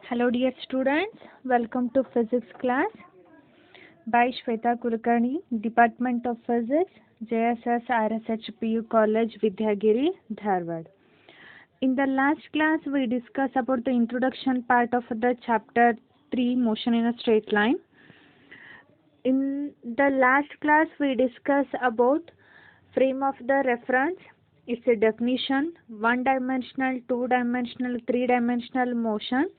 Hello dear students, welcome to physics class by Shweta Kulkarni, Department of Physics, JSS RSH PU College, Vidhyagiri, Dharwad. In the last class, we discussed about the introduction part of the chapter 3, Motion in a Straight Line. In the last class, we discussed about frame of the reference, its a definition, one-dimensional, two-dimensional, three-dimensional motion.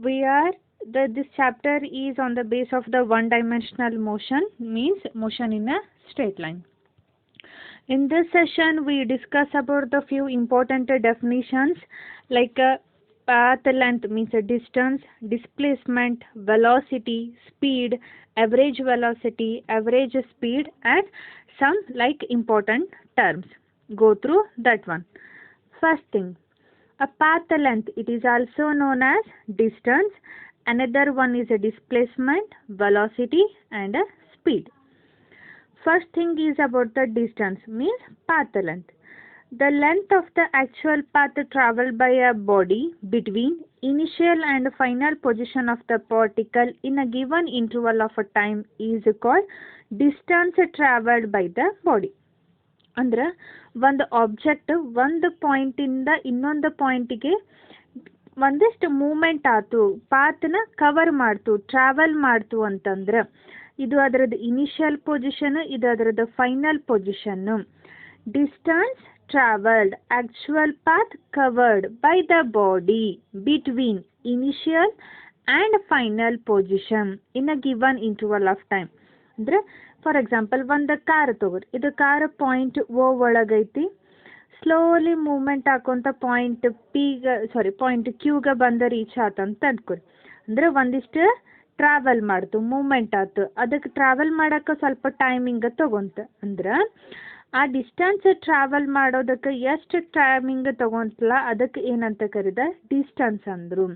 This chapter is on the base of the one-dimensional motion, means motion in a straight line. In this session, we discuss about the few important definitions like path length means a distance, displacement, velocity, speed, average velocity, average speed, and some like important terms. Go through that one. First thing, a path length, it is also known as distance. Another one is a displacement, velocity, and a speed. First thing is about the distance, means path length. The length of the actual path traveled by a body between initial and final position of the particle in a given interval of a time is called distance traveled by the body. ಅಂದ್ರೆ ಒಂದು object ಒಂದು ಪಾಯಿಂಟಿಂದ ಇನ್ನೊಂದು ಪಾಯಿಂಟಿಗೆ ಒಂದಿಷ್ಟು moment ಆಯ್ತು, ಪಾತ್ನ cover ಮಾಡ್ತು, travel ಮಾಡ್ತು ಅಂತಂದ್ರೆ ಇದು ಅದರದ್ದು ಇನಿಷಿಯಲ್ ಪೊಸಿಷನ್, ಇದು ಅದರದ್ದು ಫೈನಲ್ ಪೊಸಿಷನ್ನು. Distance travelled, actual path covered by the body between initial and final position in a given interval of time. ಅಂದರೆ ಫಾರ್ ಎಕ್ಸಾಂಪಲ್ ಒಂದು ಕಾರ್ ತಗೋರಿ, ಇದು ಕಾರ್ ಪಾಯಿಂಟ್ ಓ ಒಳಗೈತಿ, ಸ್ಲೋಲಿ ಮೂವ್ಮೆಂಟ್ ಹಾಕೊಂತ ಪಾಯಿಂಟ್ ಕ್ಯೂಗೆ ಬಂದು ರೀಚ್ ಆತಂತ ಅನ್ಕೊರಿ. ಅಂದರೆ ಒಂದಿಷ್ಟು ಟ್ರಾವೆಲ್ ಮಾಡ್ತು, ಮೂವ್ಮೆಂಟ್ ಆಯ್ತು, ಅದಕ್ಕೆ ಟ್ರಾವೆಲ್ ಮಾಡೋಕ್ಕೆ ಸ್ವಲ್ಪ ಟೈಮಿಂಗ್ ತಗೊಂತ. ಅಂದ್ರೆ ಆ ಡಿಸ್ಟೆನ್ಸ್ ಟ್ರಾವೆಲ್ ಮಾಡೋದಕ್ಕೆ ಎಷ್ಟು ಟೈಮಿಂಗ್ ತಗೊಂತಲ್ಲ ಅದಕ್ಕೆ ಏನಂತ ಕರೀದ ಡಿಸ್ಟೆನ್ಸ್ ಅಂದರು.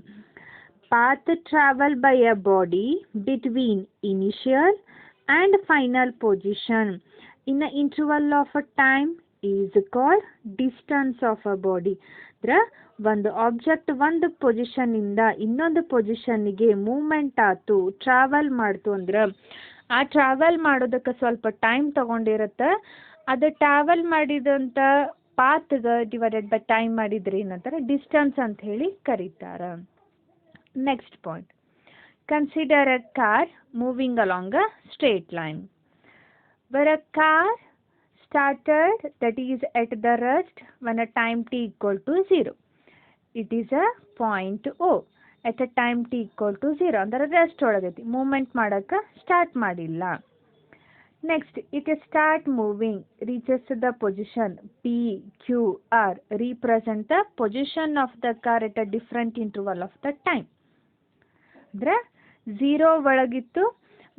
Path travel by a body between initial and final position in an interval of a time is called distance of a body. ಅಂದ್ರೆ ಒಂದು ಆಬ್ಜೆಕ್ಟ್ ಒಂದು ಪೊಸಿಷನ್ ಇಂದ ಇನ್ನೊಂದು ಪೊಸಿಷನ್ಗೆ ಮೂವ್ಮೆಂಟ್ ಆಯ್ತು, ಟ್ರಾವೆಲ್ ಮಾಡ್ತು ಅಂದ್ರೆ ಆ ಟ್ರಾವೆಲ್ ಮಾಡೋದಕ್ಕೆ ಸ್ವಲ್ಪ ಟೈಮ್ ತಗೊಂಡಿರುತ್ತೆ. ಅದು ಟ್ರಾವೆಲ್ ಮಾಡಿದಂಥ ಪಾತ್ಗೆ ಡಿವೈಡೆಡ್ ಬೈ ಟೈಮ್ ಮಾಡಿದ್ರೆ ಏನಂತಾರೆ ಡಿಸ್ಟೆನ್ಸ್ ಅಂತ ಹೇಳಿ ಕರೀತಾರೆ. Next point, consider a car moving along a straight line. Where a car started, that is at the rest when a time t equal to 0. It is a point O at a time t equal to 0. ಅಂದರೆ rest ಒಳಗೈತಿ, movement ಮಾಡೋಕ್ಕೆ start ಮಾಡಿಲ್ಲ. Next, it start moving, reaches the position P, Q, R, represent the position of the car at a different interval of the time. ಅಂದರೆ 0 ಒಳಗಿತ್ತು,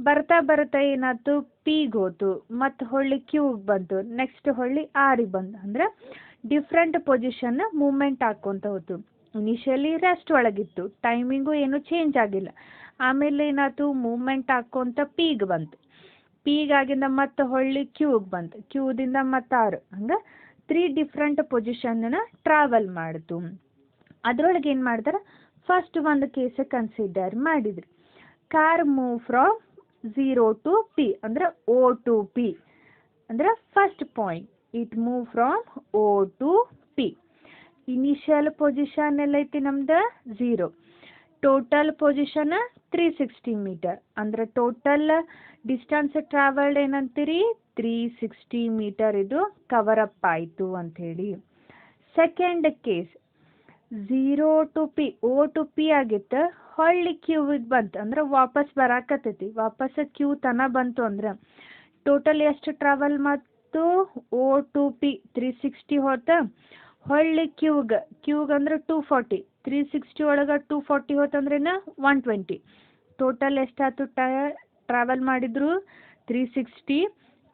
ಬರ್ತಾ ಬರ್ತಾ ಏನಾಯ್ತು ಪಿಗೆ ಹೋತು, ಮತ್ತು ಹೊಳ್ಳಿ ಕ್ಯೂಗೆ ಬಂತು, ನೆಕ್ಸ್ಟ್ ಹೊಳ್ಳಿ ಆರಿಗೆ ಬಂತು. ಅಂದರೆ ಡಿಫ್ರೆಂಟ್ ಪೊಸಿಷನ್ ಮೂವ್ಮೆಂಟ್ ಹಾಕ್ಕೊಂತ ಹೋತು. ಇನಿಷಿಯಲಿ ರೆಸ್ಟ್ ಒಳಗಿತ್ತು, ಟೈಮಿಂಗು ಏನು ಚೇಂಜ್ ಆಗಿಲ್ಲ. ಆಮೇಲೆ ಏನಾಯ್ತು ಮೂವ್ಮೆಂಟ್ ಹಾಕ್ಕೊಂತ ಪಿಗೆ ಬಂತು, ಪಿಗಾಗಿಂದ ಮತ್ತೆ ಹೊಳ್ಳಿ ಕ್ಯೂಗೆ ಬಂತು, ಕ್ಯೂದಿಂದ ಮತ್ತೆ ಆರು, ಹಂಗೆ 3 ಡಿಫ್ರೆಂಟ್ ಪೊಸಿಷನ್ನ ಟ್ರಾವೆಲ್ ಮಾಡ್ತು. ಅದರೊಳಗೆ ಏನು ಮಾಡ್ತಾರೆ, ಫಸ್ಟ್ ಒಂದು ಕೇಸ್ ಕನ್ಸಿಡರ್ ಮಾಡಿದ್ರಿ. Car move from 0 to P, ಅಂದರೆ O to P, ಅಂದರೆ first point it move from O to P. Initial position ಎಲ್ಲೈತಿ ನಮ್ದು 0, ಟೋಟಲ್ ಪೊಸಿಷನ್ 360 ಮೀಟರ್, ಅಂದರೆ ಟೋಟಲ್ ಡಿಸ್ಟೆನ್ಸ್ ಟ್ರಾವೆಲ್ಡ್ ಏನಂತೀರಿ 360 ಮೀಟರ್ ಇದು ಕವರ್ ಅಪ್ ಆಯಿತು ಅಂಥೇಳಿ. Second case 0 to P, O to P ಆಗಿತ್ತು, ಹೊಳ್ಳಿ ಕ್ಯೂವಿಗೆ ಬಂತು, ಅಂದ್ರೆ ವಾಪಸ್ ಬರಾಕತ್ತೈತಿ, ವಾಪಸ್ ಕ್ಯೂ ತನ ಬಂತು. ಅಂದ್ರೆ ಟೋಟಲ್ ಎಷ್ಟು ಟ್ರಾವೆಲ್ ಮತ್ತು O to P 360 ಹೋತ, ಹೊಳ್ಳಿ ಕ್ಯೂಗೆ ಅಂದ್ರೆ 240, 360 ಒಳಗೆ 240 ಹೋತಂದ್ರೆ 120. ಟೋಟಲ್ ಎಷ್ಟಾಯ್ತು ಟ್ರಾವೆಲ್ ಮಾಡಿದ್ರು 360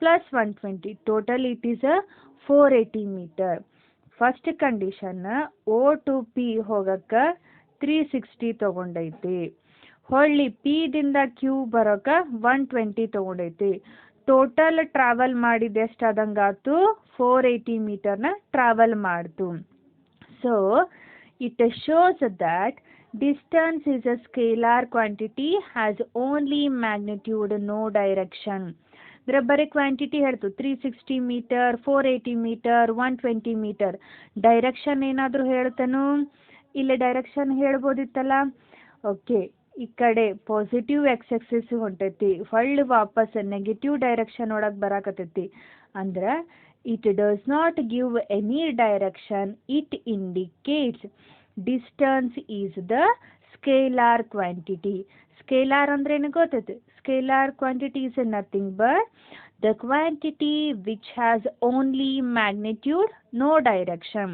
plus 120, total it is 480 metre. First condition O to P ಹೋಗಕ್ಕೆ 360 ತೊಗೊಂಡೈತಿ, ಹೊಳ್ಳಿ ಪಿದಿಂದ ಕ್ಯೂ ಬರೋಕೆ 120 ತೊಗೊಂಡೈತಿ. ಟೋಟಲ್ ಟ್ರಾವೆಲ್ ಮಾಡಿದ ಎಷ್ಟಾದಂಗಾತು 480 ಮೀಟರ್ನ ಟ್ರಾವೆಲ್ ಮಾಡ್ತು. So it shows that Distance is a scalar quantity, has only magnitude, no direction. ಇದರ ಬರೀ ಕ್ವಾಂಟಿಟಿ ಹೇಳ್ತು 360 ಮೀಟರ್, 480 ಮೀಟರ್, 120 ಮೀಟರ್. ಡೈರೆಕ್ಷನ್ ಏನಾದರೂ ಹೇಳ್ತಾನು? ಇಲ್ಲಿ ಡೈರೆಕ್ಷನ್ ಹೇಳ್ಬೋದಿತ್ತಲ್ಲ. ಓಕೆ, ಈ ಕಡೆ ಪಾಸಿಟಿವ್ ಎಕ್ಸ್ ಎಕ್ಸಿಸ್ ಹೊಂಟೈತಿ, ಹೊಳ್ಳಿ ವಾಪಸ್ ನೆಗೆಟಿವ್ ಡೈರೆಕ್ಷನ್ ಒಳಗೆ ಬರಾಕತ್ತೈತಿ. ಅಂದ್ರೆ it does not give any direction, it indicates distance is the scalar quantity. Scalar ಅಂದ್ರೆ ಏನು ಗೊತ್ತೈತಿ? Scalar quantity is nothing but the quantity which has only magnitude, no direction.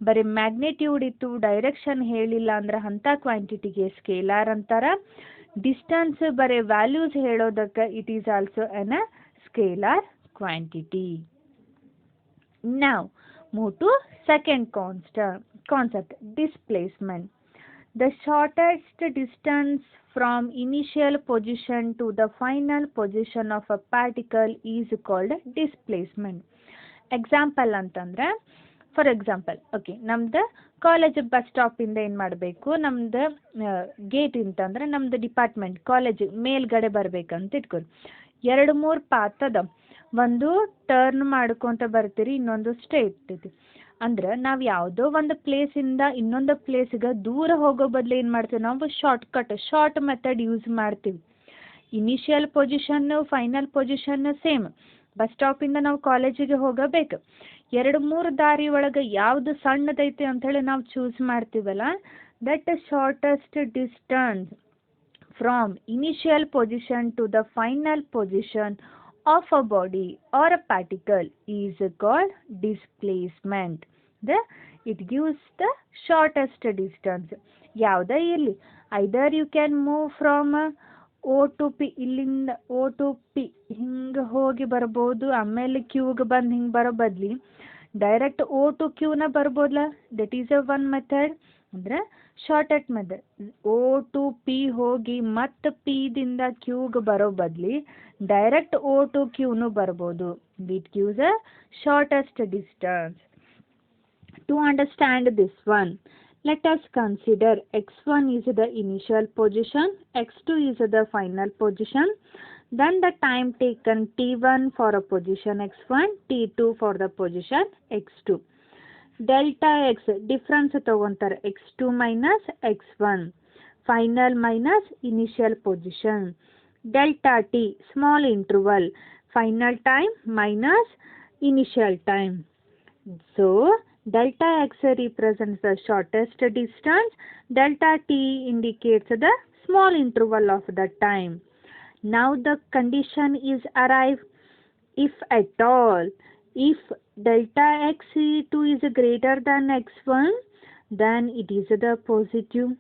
ಬರೀ magnitude ಇತ್ತು, direction ಹೇಳಿಲ್ಲ ಅಂದ್ರೆ ಅಂಥ ಕ್ವಾಂಟಿಟಿಗೆ ಸ್ಕೇಲಾರ್ ಅಂತಾರ. ಡಿಸ್ಟನ್ಸ್ ಬರೀ ವ್ಯಾಲ್ಯೂಸ್ ಹೇಳೋದಕ್ಕೆ it is also N scalar quantity. Now, move to second concept, displacement. The shortest distance from initial position to the final position of a particle is called displacement. Example ಅಂತಂದ್ರೆ, for example, okay, ನಮ್ದು college bus ಸ್ಟಾಪಿಂದ ಏನು ಮಾಡಬೇಕು, ನಮ್ದು gate ಅಂತಂದ್ರೆ ನಮ್ದು department college ಮೇಲ್ಗಡೆ ಬರ್ಬೇಕಂತ ಇಟ್ಕೊರಿ. 2-3 path ಅದ. ಒಂದು ಟರ್ನ್ ಮಾಡ್ಕೊತ ಬರ್ತೀರಿ, ಇನ್ನೊಂದು ಸ್ಟ್ರೇಟ್ ಐತಿ. ಅಂದ್ರೆ ನಾವು ಯಾವುದೋ ಒಂದು ಪ್ಲೇಸಿಂದ ಇನ್ನೊಂದು ಪ್ಲೇಸ್ಗೆ ದೂರ ಹೋಗೋ ಬದಲು ಏನು ಮಾಡ್ತೀವಿ, ನಾವು ಶಾರ್ಟ್ ಮೆಥಡ್ ಯೂಸ್ ಮಾಡ್ತೀವಿ. ಇನಿಷಿಯಲ್ ಪೊಸಿಷನ್ನು ಫೈನಲ್ ಪೊಸಿಷನ್ ಸೇಮ್. ಬಸ್ ಸ್ಟಾಪಿಂದ ನಾವು ಕಾಲೇಜಿಗೆ ಹೋಗಬೇಕು. 2-3 ದಾರಿ ಒಳಗೆ ಯಾವುದು ಸಣ್ಣದೈತಿ ಅಂಥೇಳಿ ನಾವು ಚೂಸ್ ಮಾಡ್ತೀವಲ್ಲ, that shortest distance from initial position to the final position of a body or a particle is called displacement. It gives the shortest distance. ಯಾವುದೇ ಇರಲಿ, either you can move from O to P, ಇಲ್ಲಿಂದ O to P ಹಿಂಗೆ ಹೋಗಿ ಬರ್ಬೋದು, ಆಮೇಲೆ ಕ್ಯೂಗೆ ಬಂದು ಹಿಂಗೆ ಬರೋ ಬದಲಿ ಡೈರೆಕ್ಟ್ O to Qನ ಬರ್ಬೋದಲ್ಲ. That is one method. ಅಂದರೆ shortest method. O to P ಹೋಗಿ ಮತ್ತು ಪಿದಿಂದ ಕ್ಯೂಗೆ ಬರೋ ಬದಲಿ ಡೈರೆಕ್ಟ್ O to Qನು ಬರ್ಬೋದು. It gives a shortest distance. To understand this one, let us consider x1 is the initial position, x2 is the final position, then the time taken t1 for a position x1, t2 for the position x2. Delta x difference ತಗೊಂತಾರೆ, x2 minus x1, final minus initial position. Delta t small interval, final time minus initial time. So delta x represents the shortest distance, delta t indicates the small interval of the time. Now the condition is arrived, if at all, if delta x2 is greater than x1, then it is the positive.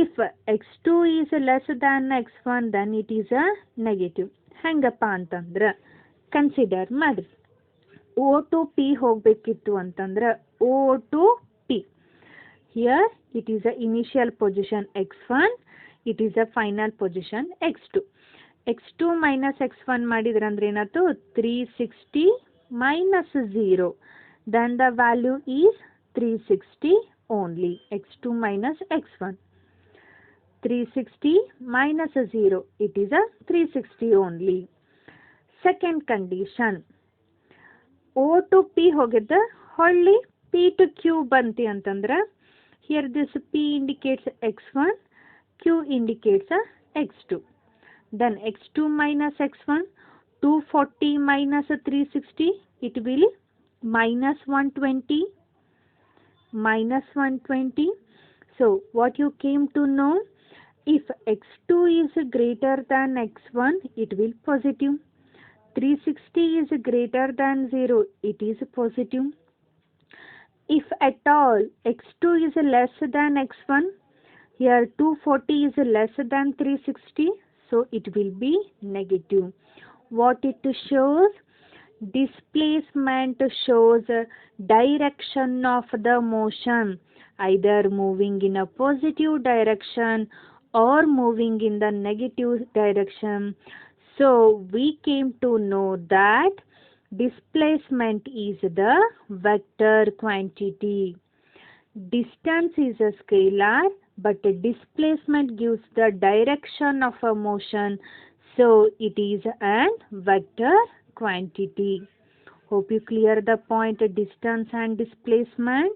If x2 is less than x1, then it is a negative. ಹೆಂಗಪ್ಪ ಅಂತಂದ್ರೆ consider ಮಾಡಿ. O to P ಹೋಗಬೇಕಿತ್ತು ಅಂತಂದ್ರೆ O to P. Here it is a initial position x1, it is a final position x2. x2 minus x1 ಮಾಡಿದ್ರೆ ಅಂದ್ರೆ ಏನಾಯ್ತು, 360 minus 0. Then the value is 360 only. x2 minus x1. 360 minus 0, it is a 360 only. Second condition, O to P ಹೋಗಿದ್ದ ಹೊಳ್ಳಿ P to Q ಬಂತಿ ಅಂತಂದ್ರೆ, here this P indicates x1, Q indicates x2. Then x2 minus x1, 240 minus 360, it will minus 120. So what you came to know, if x2 is greater than x1, it will positive. 360 is greater than 0, it is positive. If at all x2 is less than x1, here 240 is less than 360, so it will be negative. What it shows? Displacement shows direction of the motion, either moving in a positive direction or moving in the negative direction. So we came to know that displacement is the vector quantity. Distance is a scalar, but displacement gives the direction of a motion, so it is a vector quantity. Hope you clear the point distance and displacement.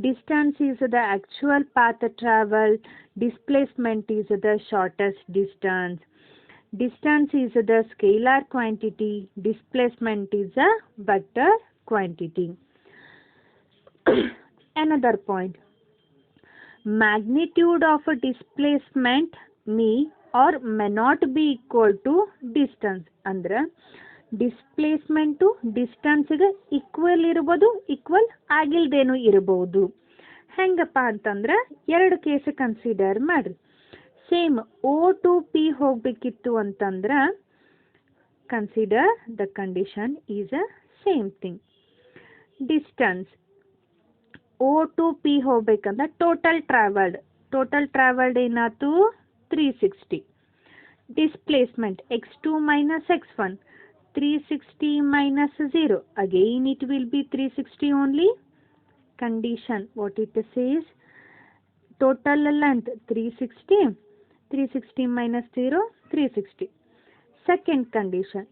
Distance is the actual path traveled. Displacement is the shortest distance. Distance is the scalar quantity. Displacement is a vector quantity. Another point. Magnitude of a displacement may or may not be equal to distance. ಅಂದ್ರೆ displacement ಡಿಸ್ಟೆನ್ಸ್ಗೆ equal ಇರ್ಬೋದು, equal ಆಗಿಲ್ದೇನೂ ಇರಬಹುದು. ಹೆಂಗಪ್ಪ ಅಂತಂದ್ರೆ ಎರಡು case consider ಮಾಡ್ರಿ. Same O to P ಹೋಗಬೇಕಿತ್ತು ಅಂತಂದ್ರೆ consider the condition is a same thing. Distance O to P ಹೋಗ್ಬೇಕಂದ್ರೆ ಟೋಟಲ್ ಟ್ರಾವೆಲ್ಡ್ ಏನಾಯ್ತು 360. Displacement x2 minus x1, 360 minus 0, again it will be 360 only. Condition, what it says, total length 360 minus 0, 360. Second condition,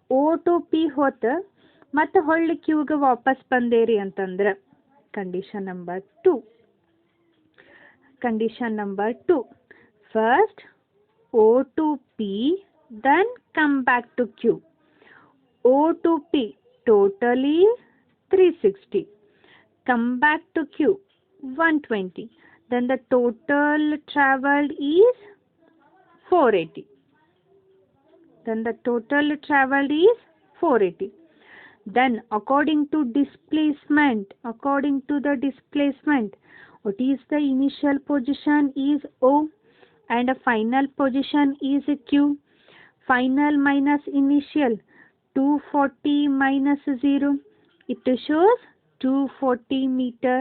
O to P ಹೋತ ಮತ್ತೆ ಹೊಳ್ಳಿ ಕ್ಯೂಗೆ ವಾಪಸ್ ಬಂದೇರಿ ಅಂತಂದ್ರೆ condition number 2. First O to P, then come back to Q. O to P totally 360, come back to Q 120, then the total traveled is 480. Then according to the displacement, what is the initial position is O and a final position is Q. Final minus initial, 240 minus 0, it shows 240 meter.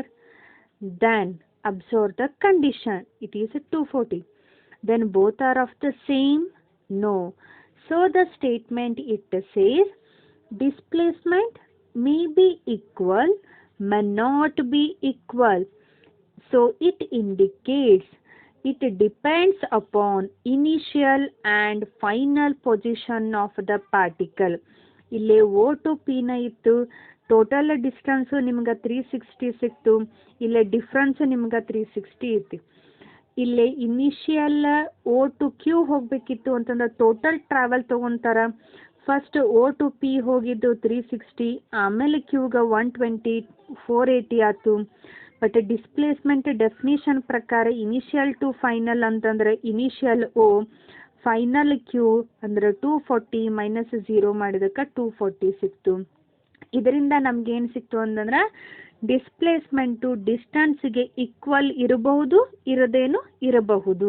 Then observe the condition, it is 240. Then both are of the same? No. So the statement it says displacement may be equal, may not be equal. So it indicates it depends upon initial and final position of the particle. ಇಲ್ಲಿ O to P ನ ಇತ್ತು, total distance ನಿಮ್ಗೆ 360 ಸಿಕ್ತು, ಇಲ್ಲೇ difference ನಿಮ್ಗೆ 360 ಇತ್ತು. ಇಲ್ಲೇ initial O to Q ಹೋಗಬೇಕಿತ್ತು ಅಂತಂದ್ರೆ ಟೋಟಲ್ ಟ್ರಾವೆಲ್ ತೊಗೊತಾರೆ. ಫಸ್ಟ್ O to P ಹೋಗಿದ್ದು 360, ಆಮೇಲೆ ಕ್ಯೂಗೆ 120, 480 ಆಯ್ತು. ಬಟ್ ಡಿಸ್ಪ್ಲೇಸ್ಮೆಂಟ್ ಡೆಫಿನಿಷನ್ ಪ್ರಕಾರ ಇನಿಷಿಯಲ್ ಟು ಫೈನಲ್ ಅಂತಂದ್ರೆ ಇನಿಷಿಯಲ್ O, ಫೈನಲ್ Q ಅಂದ್ರೆ 240 ಮೈನಸ್ 0 ಮಾಡಿದಕ್ಕೆ 240 ಸಿಕ್ತು. ಇದರಿಂದ ನಮ್ಗೇನು ಸಿಕ್ತು ಅಂತಂದ್ರೆ ಡಿಸ್ಪ್ಲೇಸ್ಮೆಂಟು ಡಿಸ್ಟೆನ್ಸ್ಗೆ ಈಕ್ವಲ್ ಇರಬಹುದು, ಇರದೇನು ಇರಬಹುದು.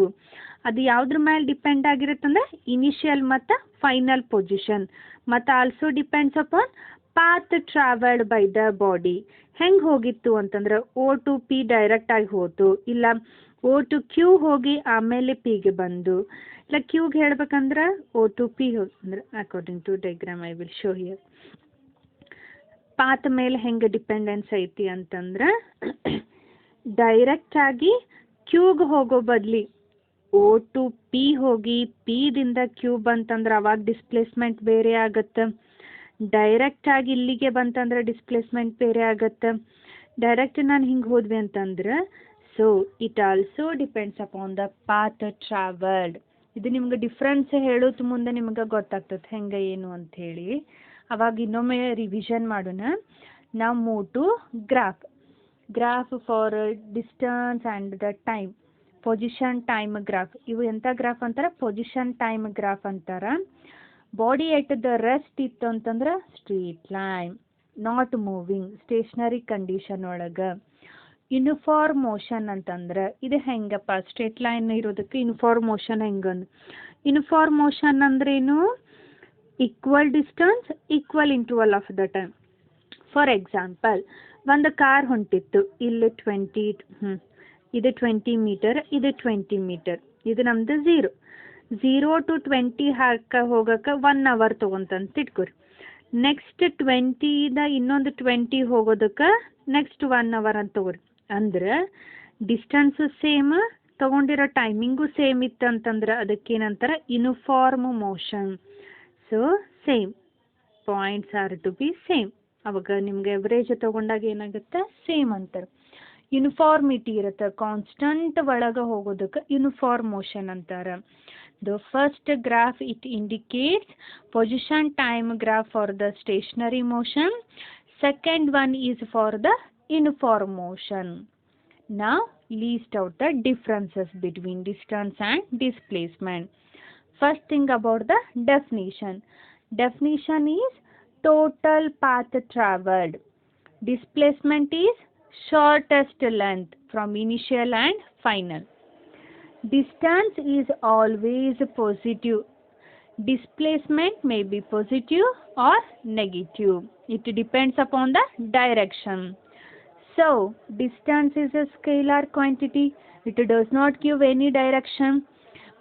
ಅದು ಯಾವುದ್ರ ಮೇಲೆ ಡಿಪೆಂಡ್ ಆಗಿರುತ್ತಂದ್ರೆ ಇನಿಷಿಯಲ್ ಮತ್ತು ಫೈನಲ್ ಪೊಸಿಷನ್, ಮತ್ತು also depends upon path travelled by the body. ಹೆಂಗೆ ಹೋಗಿತ್ತು ಅಂತಂದ್ರೆ O to P ಡೈರೆಕ್ಟ್ ಆಗಿ ಹೋತು, ಇಲ್ಲ O to Q ಹೋಗಿ ಆಮೇಲೆ Pಗೆ ಬಂದು, ಇಲ್ಲ ಕ್ಯೂಗೆ ಹೇಳ್ಬೇಕಂದ್ರೆ O to P ಹೋಗಿ ಅಂದ್ರೆ according to diagram I will show here. Path ಮೇಲೆ ಹೆಂಗೆ ಡಿಪೆಂಡೆನ್ಸ್ ಐತಿ ಅಂತಂದ್ರೆ ಡೈರೆಕ್ಟ್ ಆಗಿ ಕ್ಯೂಗೆ ಹೋಗೋ ಬದಲಿ O to P ಹೋಗಿ Pದಿಂದ ಕ್ಯೂ ಬಂತಂದ್ರೆ ಅವಾಗ ಡಿಸ್ಪ್ಲೇಸ್ಮೆಂಟ್ ಬೇರೆ ಆಗತ್ತೆ. ಡೈರೆಕ್ಟ್ ಆಗಿ ಇಲ್ಲಿಗೆ ಬಂತಂದ್ರೆ ಡಿಸ್ಪ್ಲೇಸ್ಮೆಂಟ್ ಬೇರೆ ಆಗತ್ತೆ. ಡೈರೆಕ್ಟ್ ನಾನು ಹಿಂಗೆ ಹೋದ್ವಿ ಅಂತಂದ್ರೆ so it also depends upon the path travelled. ಇದು ನಿಮ್ಗೆ ಡಿಫ್ರೆನ್ಸ್ ಹೇಳೋದು ಮುಂದೆ ನಿಮ್ಗೆ ಗೊತ್ತಾಗ್ತದೆ ಹೆಂಗೆ ಏನು ಅಂಥೇಳಿ. ಅವಾಗ ಇನ್ನೊಮ್ಮೆ ರಿವಿಷನ್ ಮಾಡೋಣ. ನಾವು move to graph for distance and the time, position time graph. ಇವು ಎಂಥ ಗ್ರಾಫ್ ಅಂತಾರೆ? ಪೊಸಿಷನ್ ಟೈಮ್ ಗ್ರಾಫ್ ಅಂತಾರೆ. ಬಾಡಿ ಎಟ್ ದ ರೆಸ್ಟ್ ಇತ್ತು ಅಂತಂದ್ರೆ straight line, not moving, stationary condition ಒಳಗೆ. ಯೂನಿಫಾರ್ಮ್ ಮೋಷನ್ ಅಂತಂದ್ರೆ ಇದು ಹೆಂಗಪ್ಪ? ಸ್ಟ್ರೇಟ್ ಲೈನ್ ಇರೋದಕ್ಕೆ ಯೂನಿಫಾರ್ಮ್ ಮೋಷನ್ ಹೆಂಗಂದು, ಯೂನಿಫಾರ್ಮ್ ಮೋಷನ್ ಅಂದ್ರೇನು? Equal distance, equal interval of the time. For example, ಒಂದು ಕಾರ್ ಹೊಂಟಿತ್ತು, ಇಲ್ಲಿ 20 ಇದು 20 ಮೀಟರ್, ಇದು 20 ಮೀಟರ್, ಇದು ನಮ್ಮದು 0 to 20 ಹೋಗೋಕೆ 1 hour ತೊಗೊಂತಂತ ಇಟ್ಕೊರಿ. ನೆಕ್ಸ್ಟ್ 20ದ ಇನ್ನೊಂದು 20 ಹೋಗೋದಕ್ಕೆ ನೆಕ್ಸ್ಟ್ 1 hour ಅಂತ ತಗೋರಿ. ಅಂದ್ರೆ ಡಿಸ್ಟನ್ಸು ಸೇಮ್, ತೊಗೊಂಡಿರೋ ಟೈಮಿಂಗು ಸೇಮ್ ಇತ್ತು ಅಂತಂದ್ರೆ ಅದಕ್ಕೇನಂತಾರೆ uniform motion. So same points are to be same. ಅವಾಗ ನಿಮ್ಗೆ ಎವರೇಜ್ ತೊಗೊಂಡಾಗ ಏನಾಗುತ್ತೆ ಸೇಮ್ ಅಂತಾರೆ. ಯೂನಿಫಾರ್ಮಿಟಿ ಇರುತ್ತೆ, ಕಾನ್ಸ್ಟಂಟ್ ಒಳಗೆ ಹೋಗೋದಕ್ಕೆ ಯೂನಿಫಾರ್ಮ್ ಮೋಷನ್ ಅಂತಾರೆ. The first graph it indicates position time graph for the stationary motion. Second one is for the uniform motion. Now list out the differences between distance and displacement. First thing about the definition. Definition is total path traveled. Displacement is shortest length from initial and final. Distance is always positive. Displacement may be positive or negative. It depends upon the direction. So, distance is a scalar quantity. It does not give any direction.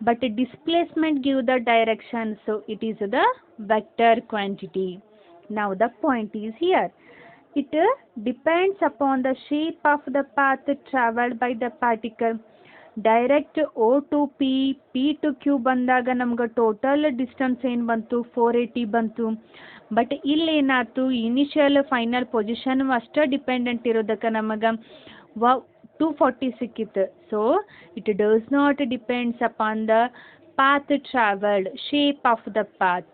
But displacement gives the direction. So, it is the vector quantity. Now, the point is here. It depends upon the shape of the path traveled by the particle. Direct O to P, P to Q ಬಂದಾಗ ನಮ್ಗೆ total distance ಏನು ಬಂತು 480 ಬಂತು. But ಇಲ್ಲೇನಾಯ್ತು initial final position ಅಷ್ಟೇ dependent ಇರೋದಕ್ಕೆ ನಮಗೆ 240 ಸಿಕ್ಕಿತ್ತು. So it does not depends upon the path traveled, shape of the path.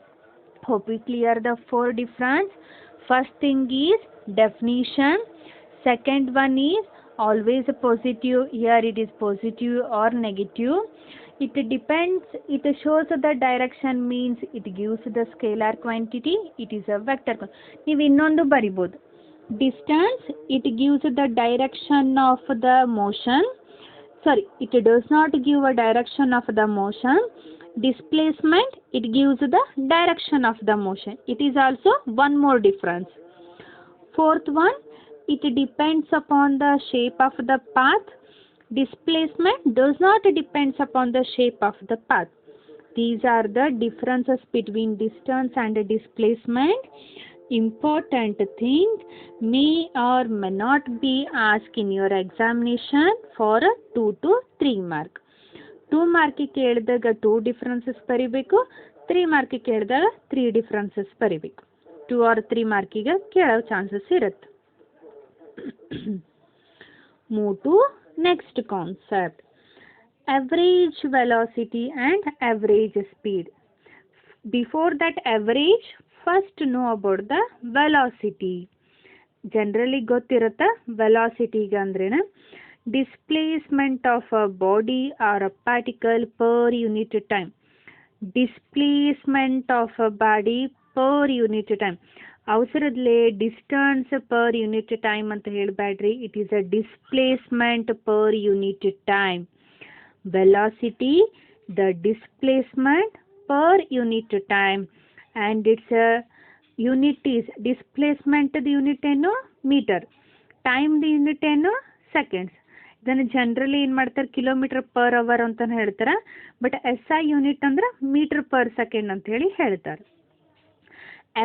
Hope we clear the four difference. First thing is definition. Second one is always positive. Here it is positive or negative. It depends. It shows the direction, means it gives the scalar quantity. It is a vector. ನೀವು ಇನ್ನೊಂದು ಬರಿಬೋದು. Distance, it gives the direction of the motion. Sorry, it does not give a direction of the motion. Displacement, it gives the direction of the motion. It is also one more difference. Fourth one, it depends upon the shape of the path. Displacement does not depends upon the shape of the path. These are the differences between distance and displacement. Important thing, may or may not be asked in your examination for 2 to 3 mark. 2 mark ಕೇಳಿದಾಗ 2 differences ಬರಿಬೇಕು, 3 mark ಕೇಳಿದಾಗ 3 differences ಬರಿಬೇಕು. 2 or 3 ಮಾರ್ಕಿಗೆ ಕೇಳೋ chances ಇರುತ್ತೆ. Move to next concept, average velocity and average speed. Before that average, first know about the velocity. Generally ಗೊತ್ತಿರುತ್ತೆ velocity ಅಂದ್ರೇನ displacement of a body or a particle per unit time. Displacement of a body per unit time. ಅವಸರದಲ್ಲೇ distance per unit time ಅಂತ ಹೇಳಬೇಡ್ರಿ. It is a displacement per unit time. Velocity the displacement per unit time and its unit is ಡಿಸ್ಪ್ಲೇಸ್ಮೆಂಟ್ದು unit ಏನು metre, ಟೈಮ್ದು unit ಏನು seconds. ಇದನ್ನು generally ಏನು ಮಾಡ್ತಾರೆ ಕಿಲೋಮೀಟರ್ ಪರ್ ಅವರ್ ಅಂತ ಹೇಳ್ತಾರೆ. ಬಟ್ SI ಯೂನಿಟ್ ಅಂದ್ರೆ ಮೀಟರ್ ಪರ್ ಸೆಕೆಂಡ್ ಅಂತ ಹೇಳಿ ಹೇಳ್ತಾರೆ.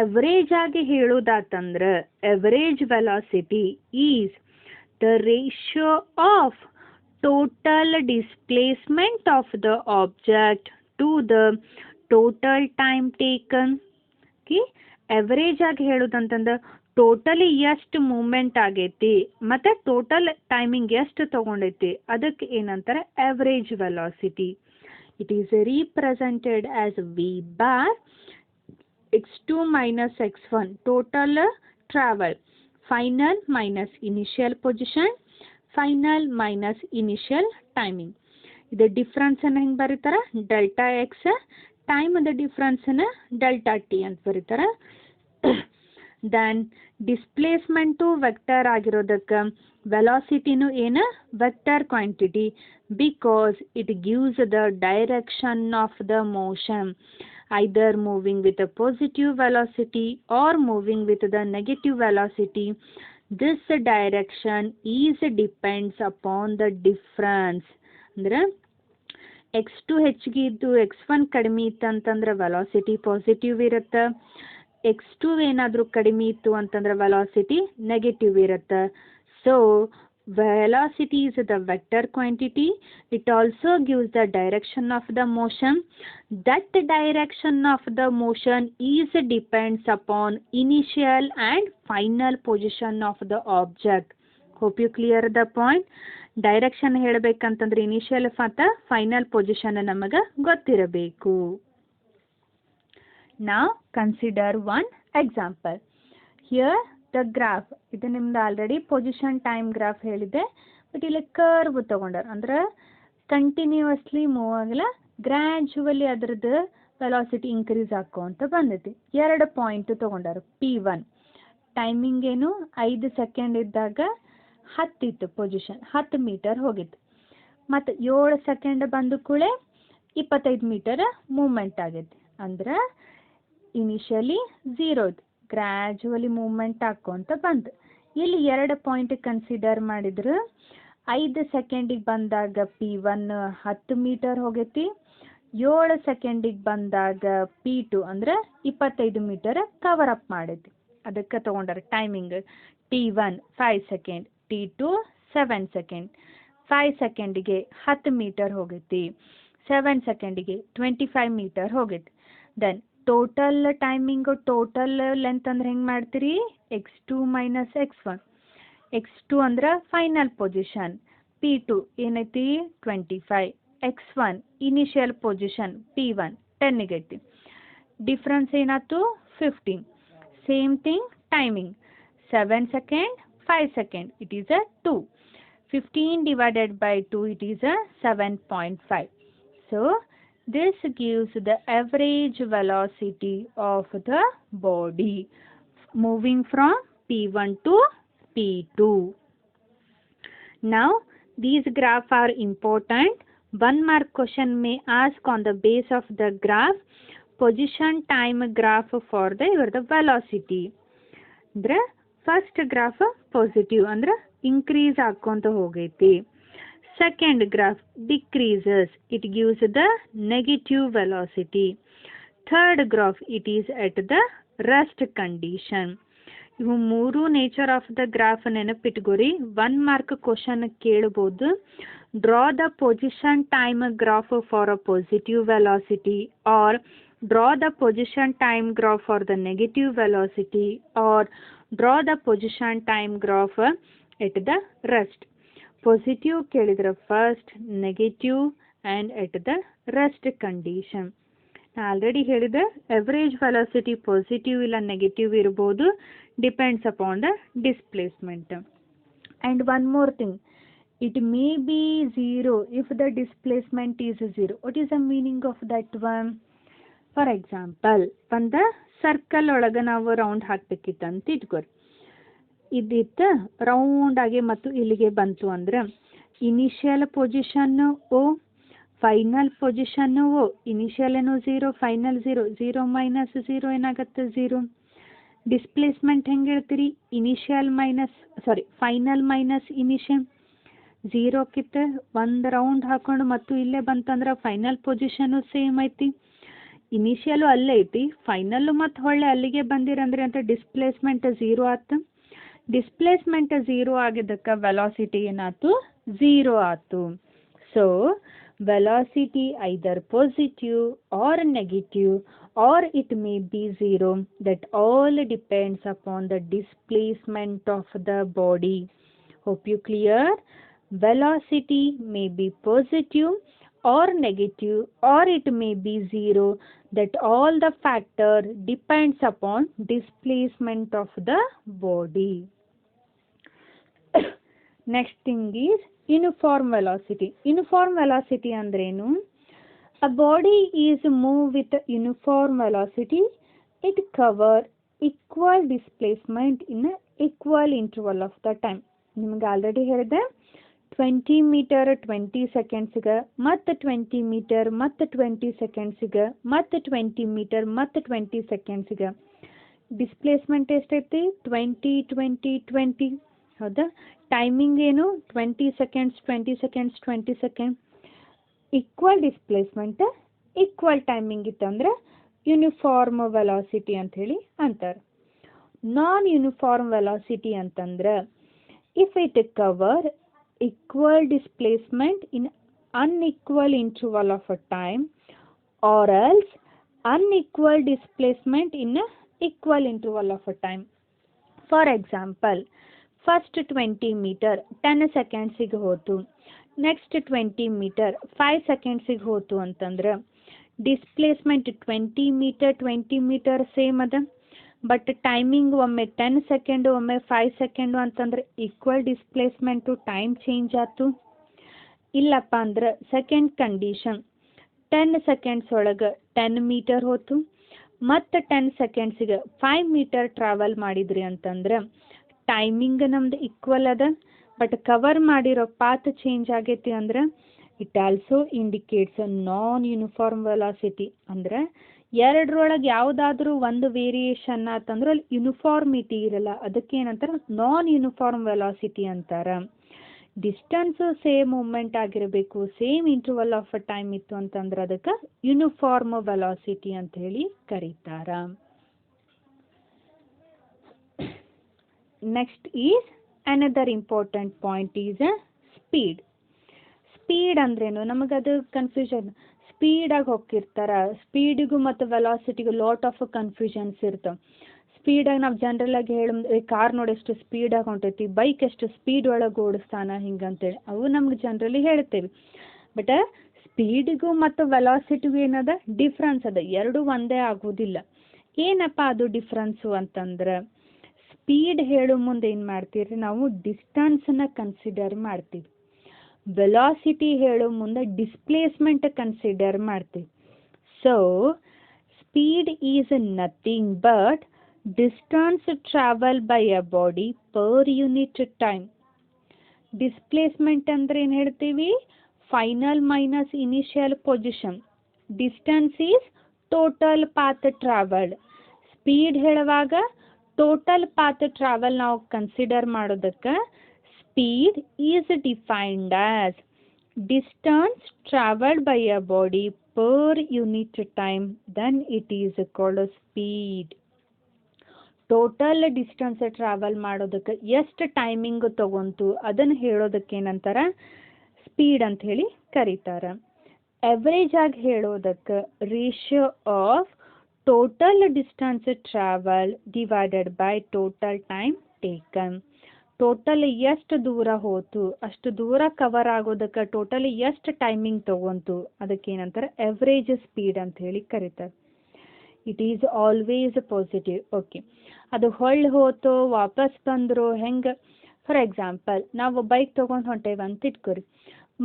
ಎವರೇಜ್ ಆಗಿ ಹೇಳೋದಾತಂದ್ರೆ average velocity is the ratio of total displacement of the object to the total time taken. Average ಆಗಿ ಹೇಳೋದಂತಂದ್ರೆ ಟೋಟಲಿ ಎಷ್ಟು ಮೂಮೆಂಟ್ ಆಗೈತಿ ಮತ್ತು ಟೋಟಲ್ ಟೈಮಿಂಗ್ ಎಷ್ಟು ತೊಗೊಂಡೈತಿ ಅದಕ್ಕೆ ಏನಂತಾರೆ average velocity. It is represented as V bar x2 minus x1 total travel, final minus initial position, final minus initial timing. ಇದು difference ಅನ್ನು ಹೆಂಗೆ ಬರೀತಾರೆ delta X, time the difference ಅನ್ನು ಡೆಲ್ಟಾ ಟಿ ಅಂತ ಬರೀತಾರೆ. ದೆನ್ ಡಿಸ್ಪ್ಲೇಸ್ಮೆಂಟು ವೆಕ್ಟರ್ ಆಗಿರೋದಕ್ಕೆ ವೆಲಾಸಿಟಿನೂ ಏನು vector quantity, because it gives the direction of the motion, either moving with a positive velocity or moving with the negative velocity. This direction is depends upon the difference. ಅಂದ್ರೆ x2 ಹೆಚ್ಚಿಗೆ ಇದ್ದು x1 ಕಡಿಮೆ ಇತ್ತು ಅಂತಂದ್ರೆ velocity positive ಇರುತ್ತೆ. x2 ಏನಾದರೂ ಕಡಿಮೆ ಇತ್ತು ಅಂತಂದ್ರೆ ವೆಲಾಸಿಟಿ ನೆಗೆಟಿವ್ ಇರುತ್ತೆ. So velocity is the vector quantity. It also gives the direction of the motion. That direction of the motion is depends upon initial and final position of the object. Hope you clear the point. Direction ಹೇಳಬೇಕಂತಂದ್ರೆ initial ಮತ್ತು final position ನಮಗೆ ಗೊತ್ತಿರಬೇಕು. Now consider one example. Here the graph, ಇದು ನಿಮ್ದು already position time graph ಹೇಳಿದೆ, but ಇಲ್ಲಿ curve ತಗೊಂಡಾರ ಅಂದ್ರೆ ಕಂಟಿನ್ಯೂಸ್ಲಿ ಮೂವ್ ಆಗಲ್ಲ, ಗ್ರ್ಯಾಜುವಲಿ ಅದ್ರದ್ದು ವೆಲಾಸಿಟಿ ಇನ್ಕ್ರೀಸ್ ಆಕೋಂತ ಬಂದೈತಿ. 2 ಪಾಯಿಂಟ್ ತಗೊಂಡಾರ. P1 ಟೈಮಿಂಗ್ ಏನು 5 ಸೆಕೆಂಡ್ ಇದ್ದಾಗ 10 ಇತ್ತು ಪೊಸಿಷನ್, 10 ಮೀಟರ್ ಹೋಗಿತ್ತು. ಮತ್ತು 7 ಸೆಕೆಂಡ್ ಬಂದು ಕೂಡಲೇ 25 ಮೀಟರ್ ಮೂವ್ಮೆಂಟ್ ಆಗೈತಿ. ಅಂದ್ರೆ ಇನಿಷಿಯಲಿ 0 ಇತ್ತು, ಗ್ರ್ಯಾಜುವಲಿ ಮೂವ್ಮೆಂಟ್ ಹಾಕೋಂತ ಬಂತು. ಇಲ್ಲಿ 2 ಪಾಯಿಂಟ್ ಕನ್ಸಿಡರ್ ಮಾಡಿದ್ರು. 5 ಸೆಕೆಂಡಿಗೆ ಬಂದಾಗ P1 10 ಮೀಟರ್ ಹೋಗೈತಿ, 7 ಸೆಕೆಂಡಿಗೆ ಬಂದಾಗ P2 ಅಂದ್ರೆ 25 ಮೀಟರ್ ಕವರ್ ಅಪ್ ಮಾಡೈತಿ. ಅದಕ್ಕೆ ತಗೊಂಡಾರ timing T1 5 second, T2 7 second. 5 ಸೆಕೆಂಡಿಗೆ 10 ಮೀಟರ್ ಹೋಗೈತಿ, 7 ಸೆಕೆಂಡಿಗೆ 25 ಮೀಟರ್ ಹೋಗೈತಿ. Then total timing, total length ಅಂದ್ರೆ ಹೆಂಗೆ ಮಾಡ್ತೀರಿ, x2 ಮೈನಸ್ x1. x2 ಅಂದ್ರೆ ಫೈನಲ್ ಪೊಸಿಷನ್, P2 ಏನೈತಿ 25, x1 ಇನಿಷಿಯಲ್ ಪೊಸಿಷನ್ P1 10 ಐತಿ. ಡಿಫ್ರೆನ್ಸ್ ಏನಾಯ್ತು 15. Same thing timing 7 second 5 second, it is a 2. 15 divided by 2, it is a 7.5. So this gives the average velocity of the body moving from P1 to P2. Now these graphs are important. 1 mark question may ask on the base of the graph position time graph for the velocity. ಅಂದ್ರೆ first graph positive ಅಂದ್ರೆ increase ಆಕೊಂತ ಹೋಗೈತಿ. Second graph decreases, it gives the negative velocity. Third graph it is at the rest condition. ಇವು 3 nature of the graph ನೆನಪಿಟ್ಕೋರಿ. 1 mark question ಕೇಳಬಹುದು. Draw the position time graph for a positive velocity, or draw the position time graph for the negative velocity, or draw the position time graph at the rest. Positive ಕೇಳಿದ್ರೆ first, negative and at the rest condition. Already ಹೇಳಿದೆ average velocity positive ಇಲ್ಲ negative ಇರ್ಬೋದು, depends upon the displacement. And one more thing, it may be 0 if the displacement is 0. What is the meaning of that one? For example, ಒಂದು circle ಒಳಗೆ ನಾವು round ಹಾಕ್ಬೇಕಿತ್ತು ಅಂತ ಇಟ್ಕೋರಿ. ಇದಿತ್ತು round ಆಗಿ ಮತ್ತು ಇಲ್ಲಿಗೆ ಬಂತು ಅಂದ್ರೆ ಇನಿಷಿಯಲ್ ಪೊಸಿಷನ್ನು ಓ, ಫೈನಲ್ ಪೊಸಿಷನ್ನು ಓ. Initial ಏನು 0, ಫೈನಲ್ 0. 0 ಮೈನಸ್ 0 ಏನಾಗುತ್ತೆ 0. ಡಿಸ್ಪ್ಲೇಸ್ಮೆಂಟ್ ಹೆಂಗೆ ಹೇಳ್ತೀರಿ, ಫೈನಲ್ ಮೈನಸ್ ಇನಿಷಿಯಲ್. 0ಕ್ಕಿಂತ 1 ರೌಂಡ್ ಹಾಕೊಂಡು ಮತ್ತು ಇಲ್ಲೇ ಬಂತಂದ್ರೆ ಫೈನಲ್ ಪೊಸಿಷನ್ನು ಸೇಮ್ ಐತಿ. ಇನಿಷಿಯಲು ಅಲ್ಲೇ ಐತಿ, ಫೈನಲ್ಲು ಮತ್ತು ಹೊಳ್ಳೆ ಅಲ್ಲಿಗೆ ಬಂದಿರಂದ್ರೆ ಅಂತ ಡಿಸ್ಪ್ಲೇಸ್ಮೆಂಟ್ 0 ಆಯ್ತು. ಡಿಸ್ಪ್ಲೇಸ್ಮೆಂಟ್ 0 ಆಗಿದ್ದಕ್ಕೆ ವೆಲಾಸಿಟಿ ಏನಾಯ್ತು 0 ಆಯ್ತು. So velocity either positive or negative or it may be 0. That all depends upon the displacement of the body. Hope you clear? Velocity may be positive or negative or it may be 0. That all the factor depends upon displacement of the body. Next thing is uniform velocity. Uniform velocity andrenu, a body is moved with uniform velocity. It cover equal displacement in a equal interval of the time. ನಿಮಗೆ already ಹೇಳಿದೆ 20 metre 20 ಸೆಕೆಂಡ್ಸ್ಗೆ, ಮತ್ತು 20 metre ಮತ್ತು 20 ಸೆಕೆಂಡ್ಸ್ಗೆ, ಮತ್ತು 20 metre ಮತ್ತು 20 ಸೆಕೆಂಡ್ಸ್ಗೆ. Displacement ಎಷ್ಟೈತಿ 20 20 20. ಹೌದಾ? Timing ಏನು 20 seconds 20 seconds 20 second. Equal displacement equal timing ಇತ್ತಂದ್ರೆ ಯೂನಿಫಾರ್ಮ್ ವೆಲಾಸಿಟಿ ಅಂಥೇಳಿ ಅಂತಾರೆ. ನಾನ್ ಯೂನಿಫಾರ್ಮ್ ವೆಲಾಸಿಟಿ ಅಂತಂದ್ರೆ if it cover equal displacement in unequal interval of a time, or else unequal displacement in a equal interval of a time. For example, first 20 meter 10 ಸೆಕೆಂಡ್ಸಿಗೆ ಹೋತು, next 20 metre 5 ಸೆಕೆಂಡ್ಸಿಗೆ ಹೋತು ಅಂತಂದ್ರೆ displacement 20 metre same ಅದ, but timing ಒಮ್ಮೆ 10 second ಒಮ್ಮೆ 5 second ಅಂತಂದ್ರೆ equal displacement time change ಆಯ್ತು. ಇಲ್ಲಪ್ಪ ಅಂದ್ರೆ ಸೆಕೆಂಡ್ ಕಂಡೀಷನ್ 10 ಸೆಕೆಂಡ್ಸ್ ಒಳಗೆ 10 ಮೀಟರ್ ಹೋತು, ಮತ್ತು 10 ಸೆಕೆಂಡ್ಸಿಗೆ 5 ಮೀಟರ್ ಟ್ರಾವೆಲ್ ಮಾಡಿದ್ರಿ ಅಂತಂದ್ರೆ ಟೈಮಿಂಗ್ ನಮ್ದು ಈಕ್ವಲ್ ಅದ, ಬಟ್ ಕವರ್ ಮಾಡಿರೋ ಪಾತ್ ಚೇಂಜ್ ಆಗೈತಿ ಅಂದ್ರೆ it also indicates non uniform velocity. ಅಂದ್ರೆ ಎರಡರೊಳಗೆ ಯಾವುದಾದ್ರೂ ಒಂದು ವೇರಿಯೇಷನ್ ಆತಂದ್ರೆ ಅಲ್ಲಿ ಯೂನಿಫಾರ್ಮಿಟಿ ಇರಲ್ಲ, ಅದಕ್ಕೆ ಏನಂತಾರೆ ನಾನ್ ಯೂನಿಫಾರ್ಮ್ ವೆಲಾಸಿಟಿ ಅಂತಾರೆ. ಡಿಸ್ಟನ್ಸು ಸೇಮ್ ಮೂಮೆಂಟ್ ಆಗಿರಬೇಕು, same interval of a time ಇತ್ತು ಅಂತಂದ್ರೆ ಅದಕ್ಕೆ ಯೂನಿಫಾರ್ಮ್ ವೆಲಾಸಿಟಿ ಅಂತ ಹೇಳಿ ಕರೀತಾರ. Next is another important point is speed. Speed ಅಂದ್ರೇನು ನಮಗದು ಕನ್ಫ್ಯೂಷನ್, ಸ್ಪೀಡಾಗಿ ಹೋಗ್ತಿರ್ತಾರ, ಸ್ಪೀಡಿಗೂ ಮತ್ತು ವೆಲಾಸಿಟಿಗೂ ಲಾಟ್ ಆಫ್ ಕನ್ಫ್ಯೂಷನ್ಸ್ ಇರ್ತವೆ. ಸ್ಪೀಡಾಗಿ ನಾವು ಜನರಲಾಗಿ ಕಾರ್ ನೋಡಿ ಎಷ್ಟು ಸ್ಪೀಡಾಗಿ ಹೊಂಟೈತಿ, ಬೈಕ್ ಎಷ್ಟು ಸ್ಪೀಡ್ ಒಳಗೆ ಓಡಿಸ್ತಾನ ಹಿಂಗಂತೇಳಿ ಅವು ನಮ್ಗೆ ಜನರಲಿ ಹೇಳ್ತೇವೆ. ಬಟ್ ಸ್ಪೀಡಿಗೂ ಮತ್ತು ವೆಲಾಸಿಟಿಗೂ ಏನದ ಡಿಫ್ರೆನ್ಸ್ ಅದ, ಎರಡೂ ಒಂದೇ ಆಗೋದಿಲ್ಲ. ಏನಪ್ಪ ಅದು ಡಿಫ್ರೆನ್ಸು ಅಂತಂದ್ರೆ ಸ್ಪೀಡ್ ಹೇಳೋ ಮುಂದೆ ಏನು ಮಾಡ್ತೀರಿ ನಾವು ಡಿಸ್ಟನ್ಸನ್ನ ಕನ್ಸಿಡರ್ ಮಾಡ್ತೀವಿ, ವೆಲಾಸಿಟಿ ಹೇಳೋ ಮುಂದೆ ಡಿಸ್ಪ್ಲೇಸ್ಮೆಂಟ್ ಕನ್ಸಿಡರ್ ಮಾಡ್ತೀವಿ. So speed is nothing but distance traveled by a body per unit time. Displacement ಅಂದ್ರೆ ಏನು ಹೇಳ್ತೀವಿ, final minus initial position. Distance is total path travelled. Speed ಹೇಳುವಾಗ ಟೋಟಲ್ ಪಾತ್ ಟ್ರಾವೆಲ್ ನಾವು consider ಮಾಡೋದಕ್ಕೆ speed is defined as distance travelled by a body per unit time, then it is called speed. Total distance travel ಮಾಡೋದಕ್ಕೆ ಎಷ್ಟು timing ತಗೊಂತು ಅದನ್ನು ಹೇಳೋದಕ್ಕೆ ಏನಂತಾರೆ speed ಅಂತ ಹೇಳಿ ಕರೀತಾರೆ. ಎವರೇಜ್ ಆಗಿ ಹೇಳೋದಕ್ಕೆ ratio of total distance travel divided by total time taken. Total ಎಷ್ಟು ದೂರ ಹೋತು ಅಷ್ಟು ದೂರ ಕವರ್ ಆಗೋದಕ್ಕೆ ಟೋಟಲ್ ಎಷ್ಟು ಟೈಮಿಂಗ್ ತಗೊಂತು ಅದಕ್ಕೆ ಏನಂತಾರೆ ಎವರೇಜ್ ಸ್ಪೀಡ್ ಅಂತ ಹೇಳಿ ಕರೀತಾರೆ. It is always positive. Okay, ಅದು ಹೊಳ್ಳಿ ಹೋತೋ ವಾಪಸ್ ಬಂದರು ಹೆಂಗೆ. ಫಾರ್ ಎಕ್ಸಾಂಪಲ್ ನಾವು ಬೈಕ್ ತೊಗೊಂಡು ಹೊಂಟೇವಿ ಅಂತ ಇಟ್ಕೊರಿ,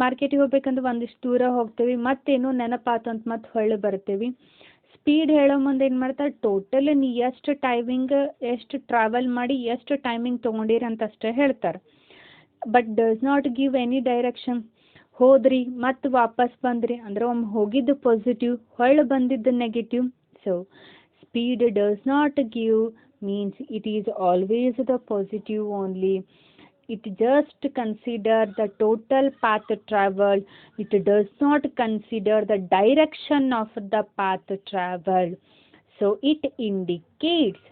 ಮಾರ್ಕೆಟಿಗೆ ಹೋಗ್ಬೇಕಂದ್ರೆ ಒಂದಿಷ್ಟು ದೂರ ಹೋಗ್ತೇವೆ, ಮತ್ತೇನೋ ನೆನಪಾತು ಅಂತ ಮತ್ತೆ ಹೊಳ್ಳಿ ಬರ್ತೀವಿ. ಸ್ಪೀಡ್ ಹೇಳೋ ಮುಂದೆ ಏನು ಮಾಡ್ತಾರೆ ಟೋಟಲ್ ನೀ ಎಷ್ಟು ಟೈಮಿಂಗ್ ಎಷ್ಟು ಟ್ರಾವೆಲ್ ಮಾಡಿ ಎಷ್ಟು ಟೈಮಿಂಗ್ ತೊಗೊಂಡಿರಿ ಅಂತ ಅಷ್ಟೇ ಹೇಳ್ತಾರೆ. But does not give any direction. ಹೋದ್ರಿ ಮತ್ತು ವಾಪಸ್ ಬಂದ್ರಿ ಅಂದ್ರೆ ಒಮ್ಮೆ ಹೋಗಿದ್ದು ಪಾಸಿಟಿವ್ ಹೊಳ್ಳಿ ಬಂದಿದ್ದು negative. So speed does not give means it is always the positive only. It just consider the total path traveled. It does not consider the direction of the path traveled. So it indicates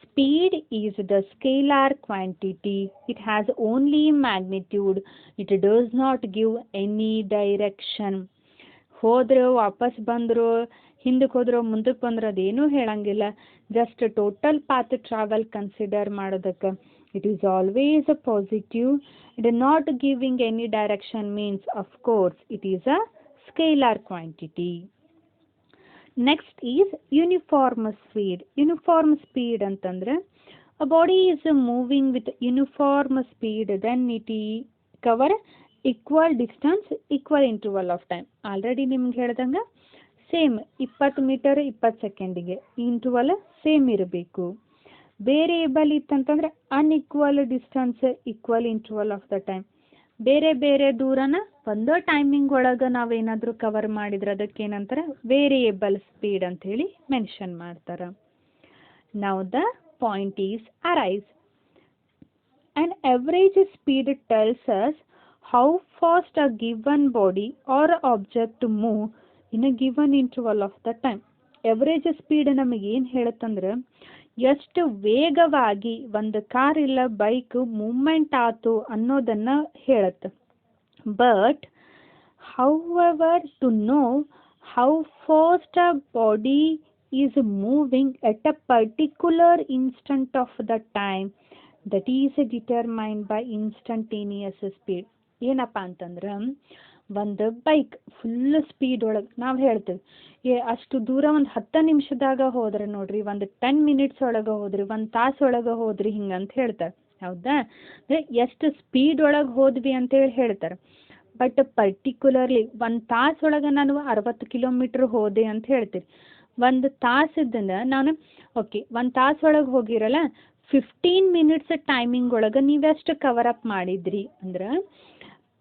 speed is the scalar quantity. It has only magnitude. It does not give any direction. ಹೋದ್ರೆ ವಾಪಸ್ ಬಂದರು, ಹಿಂದಕ್ಕೆ ಹೋದ್ರು ಮುಂದಕ್ಕೆ ಬಂದ್ರೆ ಅದೇನೂ ಹೇಳಂಗಿಲ್ಲ. Just total path travel consider ಮಾಡೋದಕ್ಕೆ it is always a positive. It not giving any direction means of course it is a scalar quantity. Next is uniform speed. Uniform speed ಅಂತಂದ್ರೆ a body is moving with uniform speed then it cover equal distance equal interval of time. Already ನಿಮ್ಗೆ ಹೇಳ್ದಂಗೆ same 20 metre 20 ಸೆಕೆಂಡಿಗೆ interval same ಇರಬೇಕು. Variable ಇತ್ತಂತಂದ್ರೆ unequal distance equal interval of the time. ಬೇರೆ ಬೇರೆ ದೂರನ ಒಂದೋ timing ಒಳಗೆ ನಾವೇನಾದರೂ ಕವರ್ ಮಾಡಿದ್ರೆ ಅದಕ್ಕೆ ಏನಂತಾರೆ ವೇರಿಯೇಬಲ್ ಸ್ಪೀಡ್ ಅಂತ ಹೇಳಿ ಮೆನ್ಷನ್ ಮಾಡ್ತಾರೆ. Now the point is arise. An average speed tells us how fast a given body or object move in a given interval of the time. Average speed ನಮಗೆ ಏನು ಹೇಳುತ್ತಂದ್ರೆ ಎಷ್ಟು ವೇಗವಾಗಿ ಒಂದು ಕಾರ್ ಇಲ್ಲ bike movement ಆಯ್ತು ಅನ್ನೋದನ್ನು ಹೇಳುತ್ತೆ. But however, to know how fast a body is moving at a particular instant of the time, that is determined by instantaneous speed. ಏನಪ್ಪ ಅಂತಂದ್ರೆ ಒಂದು ಬೈಕ್ ಫುಲ್ ಸ್ಪೀಡ್ ಒಳಗೆ ನಾವು ಹೇಳ್ತೇವೆ ಅಷ್ಟು ದೂರ ಒಂದು 10 ನಿಮಿಷದಾಗ ಹೋದ್ರೆ ನೋಡ್ರಿ, ಒಂದು 10 ಮಿನಿಟ್ಸ್ ಒಳಗೆ ಹೋದ್ರಿ, ಒಂದು ತಾಸು ಒಳಗೆ ಹೋದ್ರಿ, ಹಿಂಗಂತ ಹೇಳ್ತಾರೆ. ಹೌದಾ? ಅಂದರೆ ಎಷ್ಟು ಸ್ಪೀಡ್ ಒಳಗೆ ಹೋದ್ವಿ ಅಂತೇಳಿ ಹೇಳ್ತಾರೆ. ಬಟ್ ಪರ್ಟಿಕ್ಯುಲರ್ಲಿ ಒಂದು ತಾಸು ಒಳಗೆ ನಾನು 60 ಕಿಲೋಮೀಟ್ರ್ ಹೋದೆ ಅಂತ ಹೇಳ್ತೀರಿ. ಒಂದು ತಾಸದನ್ನ ನಾನು ಓಕೆ ಒಂದು ತಾಸು ಒಳಗೆ ಹೋಗಿರಲ್ಲ, 15 ಮಿನಿಟ್ಸ್ ಟೈಮಿಂಗ್ ಒಳಗೆ ನೀವೆಷ್ಟು ಕವರ್ ಅಪ್ ಮಾಡಿದ್ರಿ ಅಂದ್ರೆ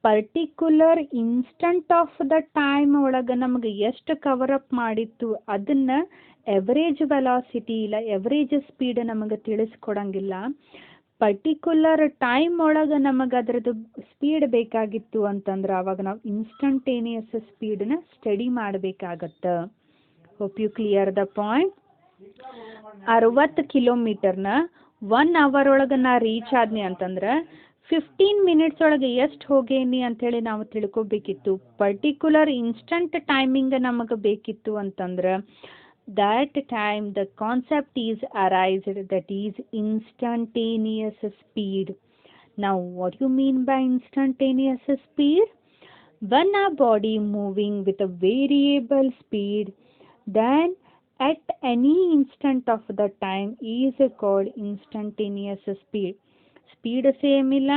particular instant of the time ಒಳಗೆ ನಮಗೆ ಎಷ್ಟು ಕವರ್ ಅಪ್ ಮಾಡಿತ್ತು ಅದನ್ನು ಎವರೇಜ್ ವೆಲಾಸಿಟಿ ಇಲ್ಲ ಎವರೇಜ್ ಸ್ಪೀಡ್ ನಮಗೆ ತಿಳಿಸ್ಕೊಡಂಗಿಲ್ಲ. ಪರ್ಟಿಕ್ಯುಲರ್ ಟೈಮ್ ಒಳಗೆ ನಮಗೆ ಅದರದ್ದು ಸ್ಪೀಡ್ ಬೇಕಾಗಿತ್ತು ಅಂತಂದ್ರೆ ಅವಾಗ ನಾವು ಇನ್ಸ್ಟಂಟೇನಿಯಸ್ ಸ್ಪೀಡನ್ನ ಸ್ಟಡಿ ಮಾಡಬೇಕಾಗತ್ತೆ. Hope you clear the point. 60 ಕಿಲೋಮೀಟರ್ನ 1 ಅವರ್ ಒಳಗೆ ನಾ ರೀಚ್ ಆದ್ನಿ ಅಂತಂದ್ರೆ 15 ಮಿನಿಟ್ಸ್ ಒಳಗೆ ಎಷ್ಟು ಹೋಗೇನಿ ಅಂಥೇಳಿ ನಾವು ತಿಳ್ಕೊಬೇಕಿತ್ತು. ಪರ್ಟಿಕ್ಯುಲರ್ ಇನ್ಸ್ಟಂಟ್ ಟೈಮಿಂಗ್ ನಮಗೆ ಬೇಕಿತ್ತು ಅಂತಂದ್ರೆ that time the concept is arised, that is instantaneous speed. Now what you mean by instantaneous speed? When a body moving with a variable speed, then at any instant of the time is called instantaneous speed. Speed same ಇಲ್ಲ,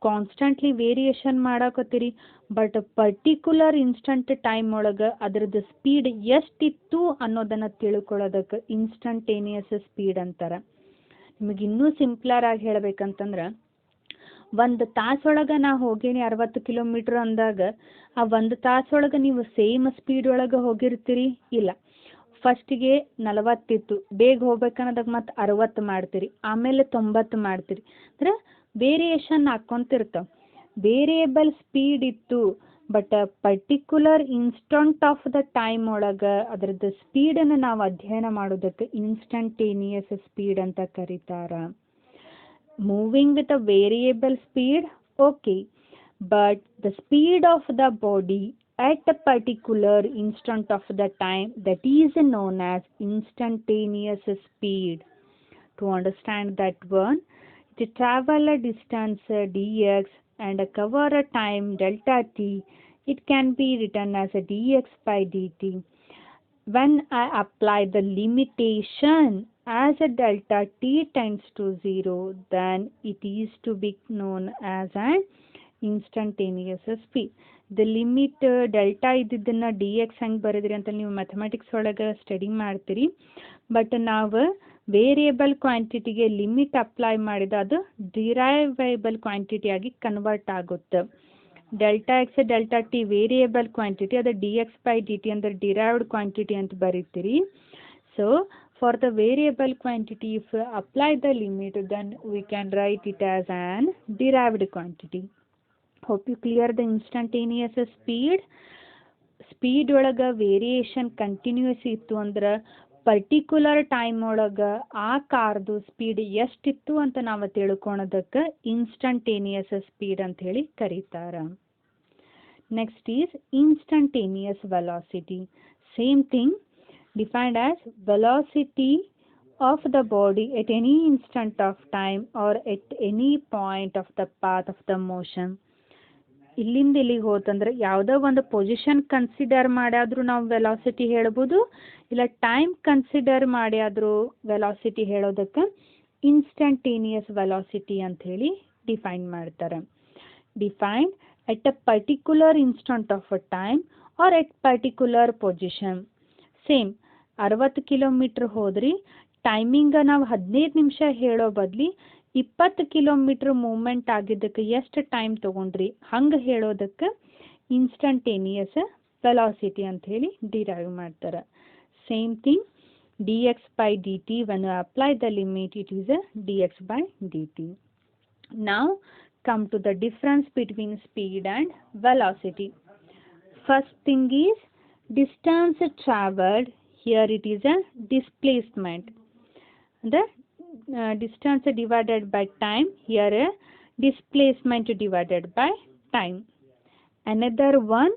constantly variation ಮಾಡಾಕತ್ತೀರಿ, but particular instant time ಒಳಗೆ ಅದರದ್ದು speed ಎಷ್ಟಿತ್ತು ಅನ್ನೋದನ್ನು ತಿಳ್ಕೊಳ್ಳೋದಕ್ಕೆ instantaneous speed ಅಂತಾರೆ. ನಿಮಗೆ ಇನ್ನೂ ಸಿಂಪ್ಲರ್ ಆಗಿ ಹೇಳ್ಬೇಕಂತಂದ್ರೆ ಒಂದು ತಾಸೊಳಗೆ ನಾ ಹೋಗೇನಿ 60 ಕಿಲೋಮೀಟ್ರ್ ಅಂದಾಗ ಆ ಒಂದು ತಾಸೊಳಗೆ ನೀವು ಸೇಮ್ ಸ್ಪೀಡ್ ಒಳಗೆ ಹೋಗಿರ್ತೀರಿ ಇಲ್ಲ. ಫಸ್ಟಿಗೆ 40 ಇತ್ತು, ಬೇಗ ಹೋಗ್ಬೇಕನ್ನೋದಾಗ ಮತ್ತೆ 60 ಮಾಡ್ತೀರಿ, ಆಮೇಲೆ 90 ಮಾಡ್ತೀರಿ. ಅಂದ್ರೆ ವೇರಿಯೇಷನ್ ಹಾಕ್ಕೊಂತಿರ್ತಾವೆ. ವೇರಿಯೇಬಲ್ ಸ್ಪೀಡ್ ಇತ್ತು, but particular instant of the time ಒಳಗೆ ಅದರದ್ದು ಸ್ಪೀಡನ್ನು ನಾವು ಅಧ್ಯಯನ ಮಾಡೋದಕ್ಕೆ ಇನ್ಸ್ಟಂಟೇನಿಯಸ್ ಸ್ಪೀಡ್ ಅಂತ ಕರೀತಾರೆ. Moving with a variable speed okay, but the speed of the body at a particular instant of the time, that is known as instantaneous speed. To understand that one, to travel a distance dx and cover a time delta t, it can be written as a dx by dt. When I apply the limitation as a delta t tends to 0, then it is to be known as an instantaneous speed. The limit delta ಇದ್ದಿದ್ದನ್ನು D X ಹೆಂಗೆ ಬರೆದ್ರಿ ಅಂತ ನೀವು mathematics ಒಳಗೆ study ಮಾಡ್ತೀರಿ. But ನಾವು variable ಕ್ವಾಂಟಿಟಿಗೆ limit apply ಮಾಡಿದ ಅದು ಡಿರೈವೇಬಲ್ ಕ್ವಾಂಟಿಟಿಯಾಗಿ ಕನ್ವರ್ಟ್ ಆಗುತ್ತೆ. Delta X delta T variable quantity, ಅದು D X by D T ಅಂದರೆ ಡಿರೈವ್ಡ್ ಕ್ವಾಂಟಿಟಿ ಅಂತ ಬರೀತೀರಿ. So for the variable quantity if apply the limit then we can write it as an derived quantity. Hope you clear the instantaneous speed. Speed ಒಳಗೆ variation continuous ಇತ್ತು ಅಂದ್ರೆ particular time ಒಳಗೆ ಆ ಕಾರ್ದು speed ಎಷ್ಟಿತ್ತು ಅಂತ ನಾವು ತಿಳ್ಕೊಳೋದಕ್ಕೆ ಇನ್ಸ್ಟಂಟೇನಿಯಸ್ ಸ್ಪೀಡ್ ಅಂತ ಹೇಳಿ ಕರೀತಾರೆ. Next is instantaneous velocity. Same thing, defined as velocity of the body at any instant of time or at any point of the path of the motion. ಇಲ್ಲಿಂದ ಇಲ್ಲಿಗೆ ಹೋತಂದ್ರೆ ಯಾವುದೋ ಒಂದು ಪೊಸಿಷನ್ ಕನ್ಸಿಡರ್ ಮಾಡಿಯಾದರೂ ನಾವು velocity ಹೇಳ್ಬೋದು, ಇಲ್ಲ ಟೈಮ್ ಕನ್ಸಿಡರ್ ಮಾಡಿಯಾದರೂ velocity ಹೇಳೋದಕ್ಕೆ instantaneous velocity ಅಂಥೇಳಿ ಡಿಫೈನ್ ಮಾಡ್ತಾರೆ. Defined at a particular instant of a time or at particular position. Same 60 kilometre ಹೋದ್ರಿ, ಟೈಮಿಂಗ ನಾವು 15 ನಿಮಿಷ ಹೇಳೋ ಬದಲಿ 20 ಕಿಲೋಮೀಟ್ರ್ ಮೂವ್ಮೆಂಟ್ ಆಗಿದ್ದಕ್ಕೆ ಎಷ್ಟು ಟೈಮ್ ತೊಗೊಂಡ್ರಿ ಹಂಗೆ ಹೇಳೋದಕ್ಕೆ ಇನ್ಸ್ಟಂಟೇನಿಯಸ್ ವೆಲಾಸಿಟಿ ಅಂಥೇಳಿ ಡಿರೈವ್ ಮಾಡ್ತಾರೆ. Same thing D X by D T, when apply the limit it is a D X by D T. ನಾವು come to the difference between speed and velocity. First thing is distance traveled. Here it is a displacement. The distance divided by time. Here a displacement divided by time. Another one,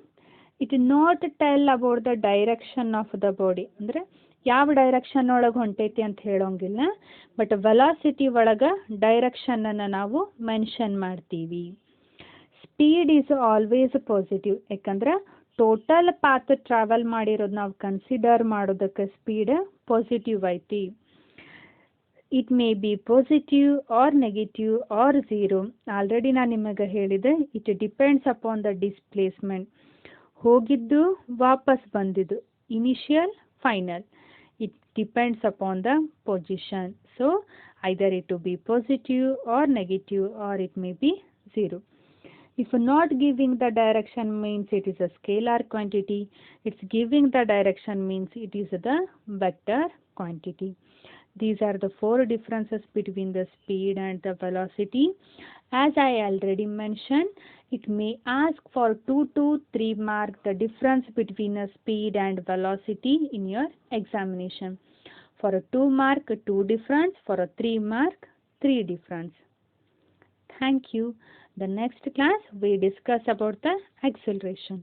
it not tell about the direction of the body. ಅಂದರೆ ಯಾವ direction ಒಳಗೆ ಹೊಂಟೈತಿ ಅಂತ ಹೇಳೋಂಗಿಲ್ಲ, but velocity ಒಳಗೆ ಡೈರೆಕ್ಷನನ್ನು ನಾವು mention ಮಾಡ್ತೀವಿ. Speed is always positive, ಯಾಕಂದ್ರೆ total path travel ಮಾಡಿರೋದು ನಾವು ಕನ್ಸಿಡರ್ ಮಾಡೋದಕ್ಕೆ ಸ್ಪೀಡ್ ಪಾಸಿಟಿವ್ ಐತಿ. It may be positive or negative or zero. Already ನಾನು ನಿಮಗೆ ಹೇಳಿದೆ, it depends upon the displacement. ಹೋಗಿದ್ದು ವಾಪಸ್ ಬಂದಿದ್ದು, initial final, it depends upon the position. So either it will be positive or negative, or it may be zero. If not giving the direction means it is a scalar quantity. It's giving the direction means it is the vector quantity. These are the four differences between the speed and the velocity. As I already mentioned, it may ask for 2 to 3 marks the difference between a speed and velocity in your examination. For a 2 mark, 2 difference. For a 3 mark, 3 difference. Thank you. The next class we discuss about the acceleration.